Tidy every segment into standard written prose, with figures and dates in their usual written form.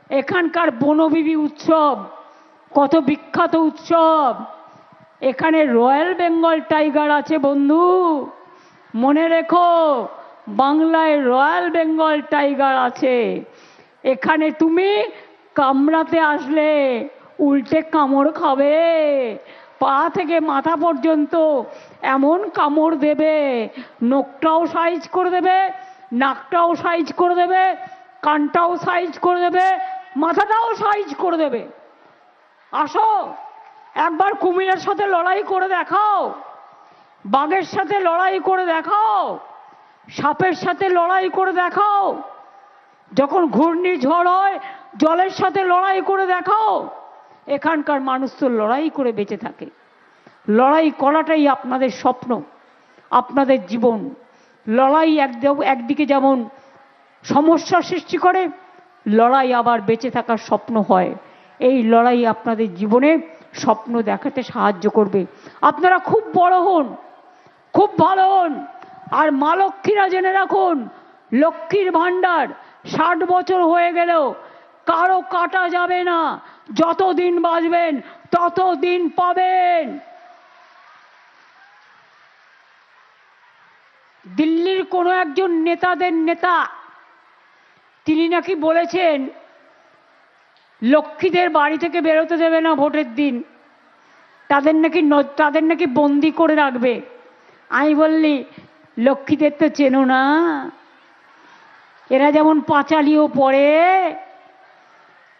এখানকার বনবিবি উৎসব কত বিখ্যাত উৎসব। এখানে রয়্যাল বেঙ্গল টাইগার আছে বন্ধু, মনে রেখো, বাংলায় রয়্যাল বেঙ্গল টাইগার আছে। এখানে তুমি কামড়াতে আসলে উল্টে কামড় খাবে, পা থেকে মাথা পর্যন্ত এমন কামড় দেবে, নখটাও সাইজ করে দেবে, নাকটাও সাইজ করে দেবে, কানটাও সাইজ করে দেবে, মাথাটাও সাইজ করে দেবে। আসো একবার কুমিরের সাথে লড়াই করে দেখাও, বাঘের সাথে লড়াই করে দেখাও, সাপের সাথে লড়াই করে দেখাও, যখন ঘূর্ণিঝড় হয় জলের সাথে লড়াই করে দেখাও। এখানকার মানুষ তো লড়াই করে বেঁচে থাকে। লড়াই করাটাই আপনাদের স্বপ্ন, আপনাদের জীবন। লড়াই একদিকে যেমন সমস্যা সৃষ্টি করে, লড়াই আবার বেঁচে থাকার স্বপ্ন হয়। এই লড়াই আপনাদের জীবনে স্বপ্ন দেখাতে সাহায্য করবে। আপনারা খুব বড় হন, খুব ভালো হন। আর মা লক্ষ্মীরা জেনে রাখুন, লক্ষ্মীর ভাণ্ডার 60 বছর হয়ে গেলেও কারো কাটা যাবে না। যতদিন বাঁচবেন ততদিন পাবেন। দিল্লির কোনো একজন নেতাদের নেতা তিনি নাকি বলেছেন লক্ষ্মীদের বাড়ি থেকে বেরোতে দেবে না ভোটের দিন, তাদের নাকি বন্দি করে রাখবে। আমি বললি, লক্ষ্মীদের তো চেনো না, এরা যেমন পাঁচালিও পড়ে,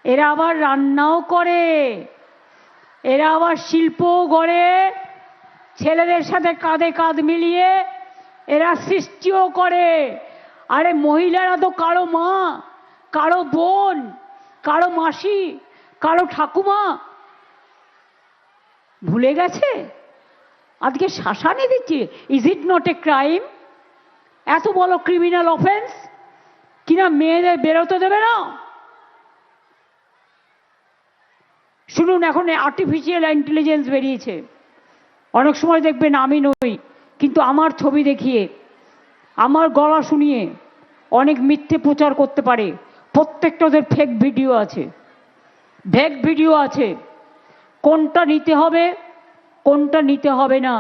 এরা আবার রান্নাও করে, এরা আবার শিল্পও গড়ে, ছেলেদের সাথে কাঁধে কাঁধ মিলিয়ে এরা সৃষ্টিও করে। আরে মহিলারা তো কারো মা, কারো বোন, কারো মাসি, কারো ঠাকুমা, ভুলে গেছে? আজকে শাসানি দিচ্ছে। Is it not a crime? এত বড় ক্রিমিনাল অফেন্স কিনা মেয়েদের বেরোতে দেবে না? শুনুন, এখন আর্টিফিশিয়াল ইন্টেলিজেন্স বেরিয়েছে। অনেক সময় দেখবেন আমি নই, কিন্তু আমার ছবি দেখিয়ে, আমার গলা শুনিয়ে অনেক মিথ্যে প্রচার করতে পারে। প্রত্যেকটা ওদের ফেক ভিডিও আছে, ফেক ভিডিও আছে। কোনটা নিতে হবে কোনটা নিতে হবে না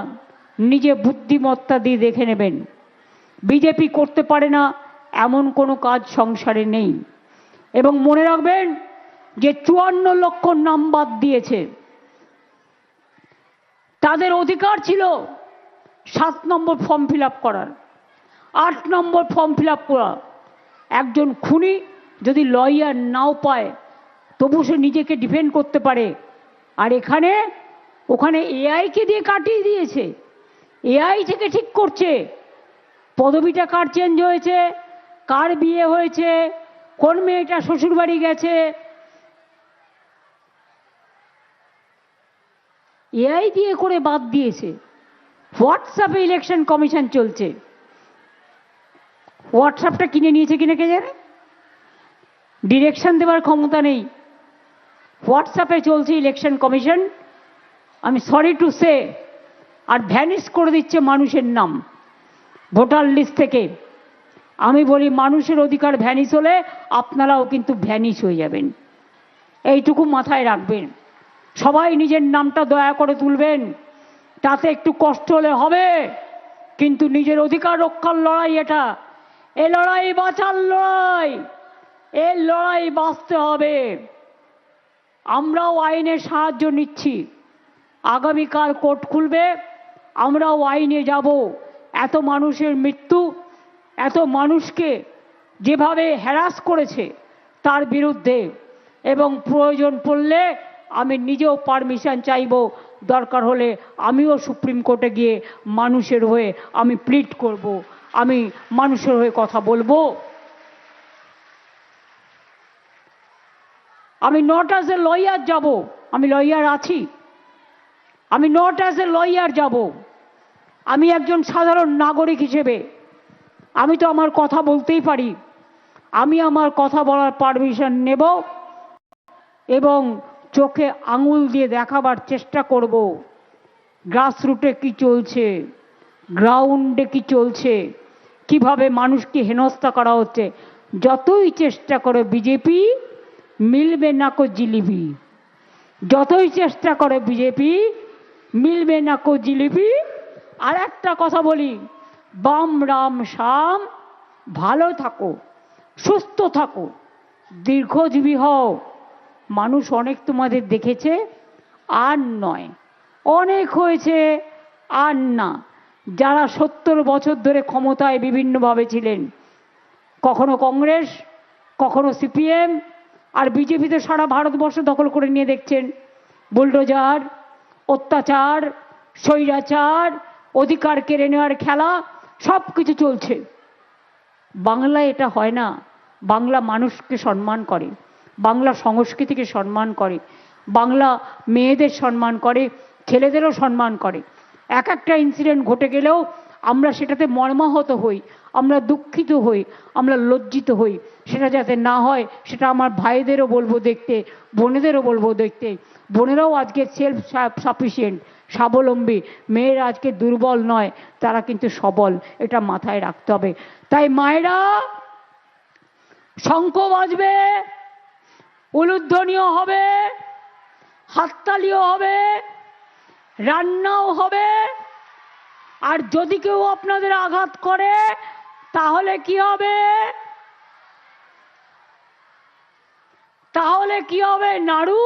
নিজে বুদ্ধিমত্তা দিয়ে দেখে নেবেন। বিজেপি করতে পারে না এমন কোনো কাজ সংসারে নেই। এবং মনে রাখবেন যে 54 লক্ষ নাম বাদ দিয়েছে, তাদের অধিকার ছিল 7 নম্বর ফর্ম ফিল আপ করার, 8 নম্বর ফর্ম ফিল আপ করা। একজন খুনি যদি লয়ার নাও পায় তবু সে নিজেকে ডিফেন্ড করতে পারে। আর ওখানে এআইকে দিয়ে কাটিয়ে দিয়েছে, এআই থেকে ঠিক করছে পদবিটা কার চেঞ্জ হয়েছে, কার বিয়ে হয়েছে, কোন মেয়েটা শ্বশুর বাড়ি গেছে, এআই দিয়ে করে বাদ দিয়েছে। হোয়াটসঅ্যাপে ইলেকশন কমিশন চলছে। হোয়াটসঅ্যাপটা কিনে নিয়েছে কিনা কে জানে, ডিরেকশন দেওয়ার ক্ষমতা নেই। হোয়াটসঅ্যাপে চলছে ইলেকশন কমিশন। আমি সরি টু সে, আর ভ্যানিশ করে দিচ্ছে মানুষের নাম ভোটার লিস্ট থেকে। আমি বলি, মানুষের অধিকার ভ্যানিশ হলে আপনারাও কিন্তু ভ্যানিশ হয়ে যাবেন। এইটুকু মাথায় রাখবেন। সবাই নিজের নামটা দয়া করে তুলবেন। তাতে একটু কষ্ট হলে হবে, কিন্তু নিজের অধিকার রক্ষার লড়াই এটা। এ লড়াই বাঁচার লড়াই, এ লড়াই বাঁচতে হবে। আমরাও আইনের সাহায্য নিচ্ছি। আগামীকাল কোর্ট খুলবে, আমরাও আইনে যাব। এত মানুষের মৃত্যু, এত মানুষকে যেভাবে হ্যারাস করেছে তার বিরুদ্ধে, এবং প্রয়োজন পড়লে আমি নিজেও পারমিশন চাইব। দরকার হলে আমিও সুপ্রিম কোর্টে গিয়ে মানুষের হয়ে আমি প্লিড করব, আমি মানুষের হয়ে কথা বলবো। আমি নট অ্যাজ এ লয়ার যাব, আমি লয়ার আছি। আমি নট অ্যাজ এ লয়ার যাব, আমি একজন সাধারণ নাগরিক হিসেবে আমি তো আমার কথা বলতেই পারি। আমি আমার কথা বলার পারমিশন নেব এবং চোখে আঙুল দিয়ে দেখাবার চেষ্টা করব গ্রাসরুটে কি চলছে, গ্রাউন্ডে কি চলছে, কিভাবে মানুষকে হেনস্থা করা হচ্ছে। যতই চেষ্টা করে বিজেপি, মিলবে না কো জিলিপি। যতই চেষ্টা করে বিজেপি, মিলবে না কো জিলিপি। আর একটা কথা বলি, বাম রাম শাম, ভালো থাকো, সুস্থ থাকো, দীর্ঘজীবী হও। মানুষ অনেক তোমাদের দেখেছে, আর নয়, অনেক হয়েছে, আর না। যারা 70 বছর ধরে ক্ষমতায় বিভিন্নভাবে ছিলেন, কখনো কংগ্রেস, কখনো সিপিএম, আর বিজেপিতে সারা ভারতবর্ষ দখল করে নিয়ে দেখছেন। বুলডোজার, অত্যাচার, স্বৈরাচার, অধিকার কেড়ে নেওয়ার খেলা সব কিছু চলছে। বাংলায় এটা হয় না। বাংলা মানুষকে সম্মান করে, বাংলা সংস্কৃতিকে সম্মান করে, বাংলা মেয়েদের সম্মান করে, ছেলেদেরও সম্মান করে। এক একটা ইনসিডেন্ট ঘটে গেলেও আমরা সেটাতে মর্মাহত হই, আমরা দুঃখিত হই, আমরা লজ্জিত হই। সেটা যাতে না হয় সেটা আমার ভাইদেরও বলবো দেখতে, বোনেদেরও বলবো দেখতে। বোনেরাও আজকে সেলফ সাফিসিয়েন্ট, স্বাবলম্বী। মেয়েরা আজকে দুর্বল নয়, তারা কিন্তু সবল, এটা মাথায় রাখতে হবে। তাই মায়েরা, শঙ্খ বাজবে, উলুধ্বনিও হবে, হাততালিও হবে, রান্নাও হবে। আর যদি কেউ আপনাদের আঘাত করে তাহলে কি হবে? তাহলে কি হবে? নাড়ু,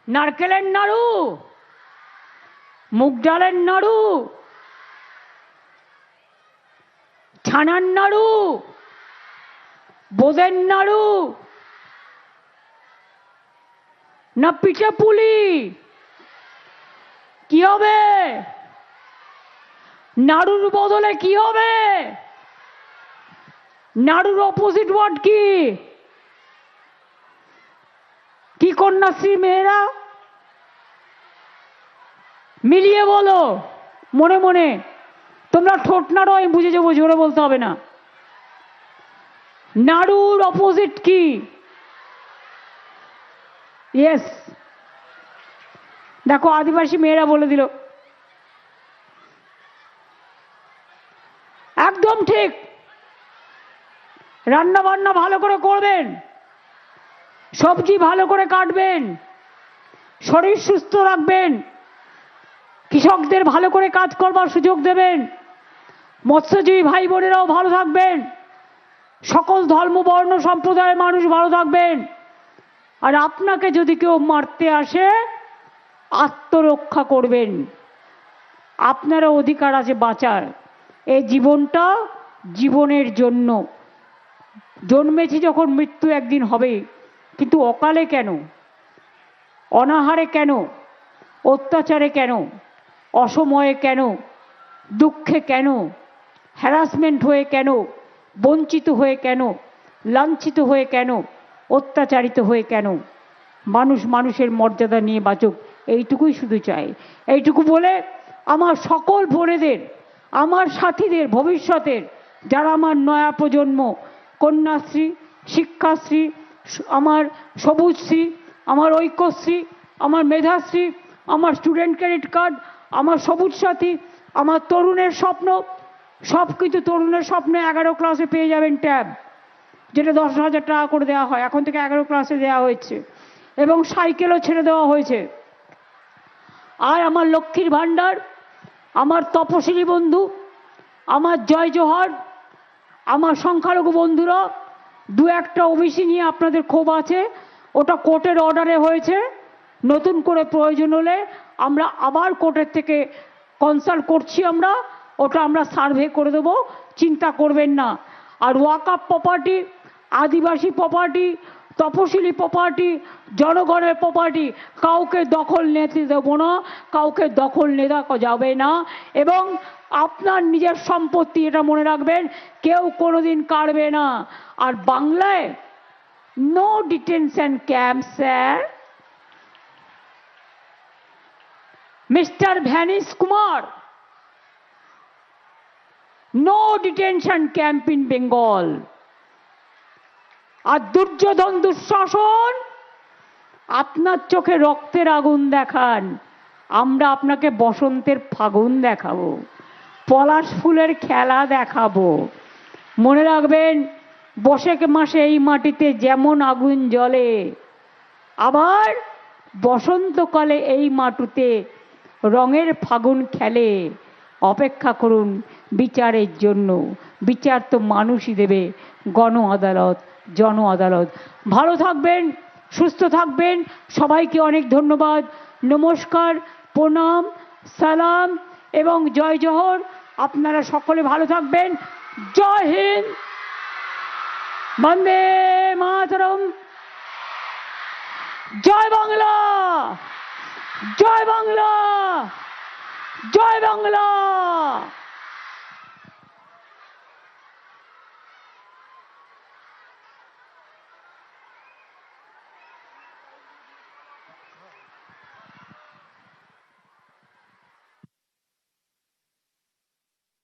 নারকেলের নাড়ু, মুগ ডালের নাড়ু, ছানার নাড়ু, বোঁদের নাড়ু, না পিঠে পুলি? কি হবে? নাড়ুর বদলে কি হবে? নাড়ুর অপোজিট ওয়ার্ড কি? কি কন্যাশ্রী মেয়েরা? মিলিয়ে বলো মনে মনে। তোমরা ঠোঁট নাড়ো, আমি বুঝে যাবো, জোরে বলতে হবে না। নাড়ুর অপোজিট কি? ইয়েস, দেখো আদিবাসী মেয়েরা বলে দিল, একদম ঠিক। রান্না বান্না ভালো করে করবেন, সবজি ভালো করে কাটবেন, শরীর সুস্থ রাখবেন, কৃষকদের ভালো করে কাজ করবার সুযোগ দেবেন, মৎস্যজীবী ভাই বোনেরাও ভালো থাকবেন, সকল ধর্ম বর্ণ সম্প্রদায়ের মানুষ ভালো থাকবেন। আর আপনাকে যদি কেউ মারতে আসে, আত্মরক্ষা করবেন। আপনারও অধিকার আছে বাঁচার। এই জীবনটা জীবনের জন্য জন্মেছি যখন, মৃত্যু একদিন হবে। কিন্তু অকালে কেন? অনাহারে কেন? অত্যাচারে কেন? অসময়ে কেন? দুঃখে কেন? হ্যারাসমেন্ট হয়ে কেন? বঞ্চিত হয়ে কেন? লাঞ্ছিত হয়ে কেন? অত্যাচারিত হয়ে কেন? মানুষ মানুষের মর্যাদা নিয়ে বাঁচুক, এইটুকুই শুধু চাই। এইটুকু বলে আমার সকল বোনেদের, আমার সাথীদের, ভবিষ্যতের যারা আমার নয়া প্রজন্ম, কন্যাশ্রী, শিক্ষাশ্রী, আমার সবুজশ্রী, আমার ঐক্যশ্রী, আমার মেধাশ্রী, আমার স্টুডেন্ট ক্রেডিট কার্ড, আমার সবুজ সাথী, আমার তরুণের স্বপ্ন, সব কিছু তরুণের স্বপ্নে 11 ক্লাসে পেয়ে যাবেন ট্যাব, যেটা 10,000 টাকা করে দেওয়া হয়, এখন থেকে 11 ক্লাসে দেওয়া হয়েছে, এবং সাইকেলও ছেড়ে দেওয়া হয়েছে। আর আমার লক্ষ্মীর ভাণ্ডার, আমার তপশিলি বন্ধু, আমার জয় জোহার, আমার সংখ্যালঘু বন্ধুরা, দু একটা ওবিসি নিয়ে আপনাদের ক্ষোভ আছে, ওটা কোর্টের অর্ডারে হয়েছে। নতুন করে প্রয়োজন হলে আমরা আবার কোর্টের থেকে কনসাল্ট করছি, ওটা আমরা সার্ভে করে দেবো, চিন্তা করবেন না। আর ওয়াকআপ প্রপার্টি, আদিবাসী প্রপার্টি, তপশিলি প্রপার্টি, জনগণের প্রপার্টি কাউকে দখল নিতে দেব না, কাউকে দখল নেওয়া যাবে না। এবং আপনার নিজের সম্পত্তি, এটা মনে রাখবেন, কেউ কোনোদিন কাড়বে না। আর বাংলায় no detention camp sir. Mister vanish Kumar, no detention camp in Bengal. আর দুর্যোধন দুঃশাসন, আপনার চোখে রক্তের আগুন দেখান, আমরা আপনাকে বসন্তের ফাগুন দেখাবো, পলাশ ফুলের খেলা দেখাবো। মনে রাখবেন, বৈশাখ মাসে এই মাটিতে যেমন আগুন জ্বলে, আবার বসন্তকালে এই মাটিতে রঙের ফাগুন খেলে। অপেক্ষা করুন বিচারের জন্য। বিচার তো মানুষই দেবে, গণ আদালত, জন আদালত। ভালো থাকবেন, সুস্থ থাকবেন। সবাইকে অনেক ধন্যবাদ, নমস্কার, প্রণাম, সালাম এবং জয় জোহর। আপনারা সকলে ভালো থাকবেন। জয় হিন্দ, বন্দে মাতরম, জয় বাংলা, জয় বাংলা, জয় বাংলা।